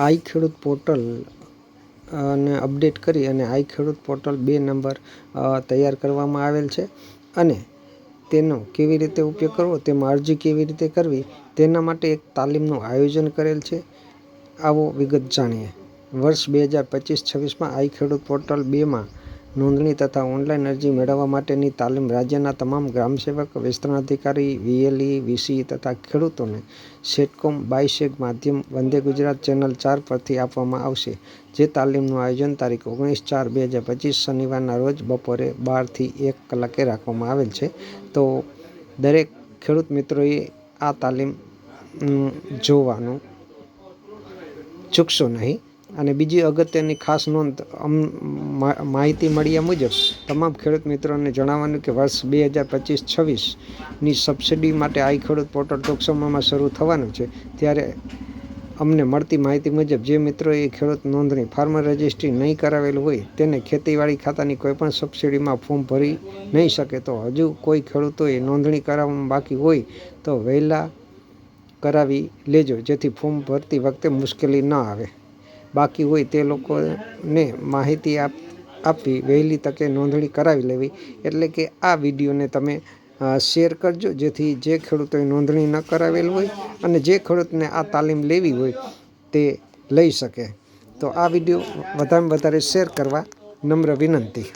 આઈ ખેડૂત પોર્ટલ ને અપડેટ કરી અને આઈ ખેડૂત પોર્ટલ 2 નંબર તૈયાર કરવામાં આવેલ છે અને તેનો કેવી રીતે ઉપયોગ કરવો, તેમાં અરજી કેવી રીતે કરવી તેના માટે એક તાલીમનું આયોજન કરેલ છે. આવો વિગત જાણીએ. વર્ષ 2025-26માં આઈ ખેડૂત પોર્ટલ 2માં નોંધણી તથા ઓનલાઈન અરજી મેળવવા માટેની તાલીમ રાજ્યના તમામ ગ્રામસેવક, વિસ્તરણાધિકારી, વીએલઈ, વીસી તથા ખેડૂતોને સેટકોમ બાયસેગ માધ્યમ વંદે ગુજરાત ચેનલ 4 પરથી આપવામાં આવશે. જે તાલીમનું આયોજન તારીખ 19/4/2025 શનિવારના રોજ બપોરે 12 થી 1 કલાકે રાખવામાં આવેલ છે. તો દરેક ખેડૂત મિત્રોએ આ તાલીમ જોવાનું ચૂકશો નહીં. અને બીજી અગત્યની ખાસ નોંધ, માહિતી મળ્યા મુજબ તમામ ખેડૂત મિત્રોને જણાવવાનું કે વર્ષ 2025-26ની સબસિડી માટે આઈ ખેડૂત પોર્ટલ ટૂંક સમયમાં શરૂ થવાનું છે. ત્યારે અમને મળતી માહિતી મુજબ જે મિત્રોએ ખેડૂત નોંધણી ફાર્મર રજિસ્ટ્રી નહીં કરાવેલું હોય તેને ખેતીવાડી ખાતાની કોઈપણ સબસિડીમાં ફોર્મ ભરી નહીં શકે. તો હજુ કોઈ ખેડૂતોએ નોંધણી કરાવવામાં બાકી હોય તો વહેલા કરાવી લેજો, જેથી ફોર્મ ભરતી વખતે મુશ્કેલી ન આવે. બાકી હોય તે લોકોને માહિતી આપવી, વહેલી તકે નોંધણી કરાવી લેવી. એટલે કે આ વિડીયોને તમે શેર કરજો, જેથી જે ખેડૂતોએ નોંધણી ન કરાવેલ હોય અને જે ખેડૂતને આ તાલીમ લેવી હોય તે લઈ શકે. તો આ વિડીયો વધારેમાં વધારે શેર કરવા નમ્ર વિનંતી.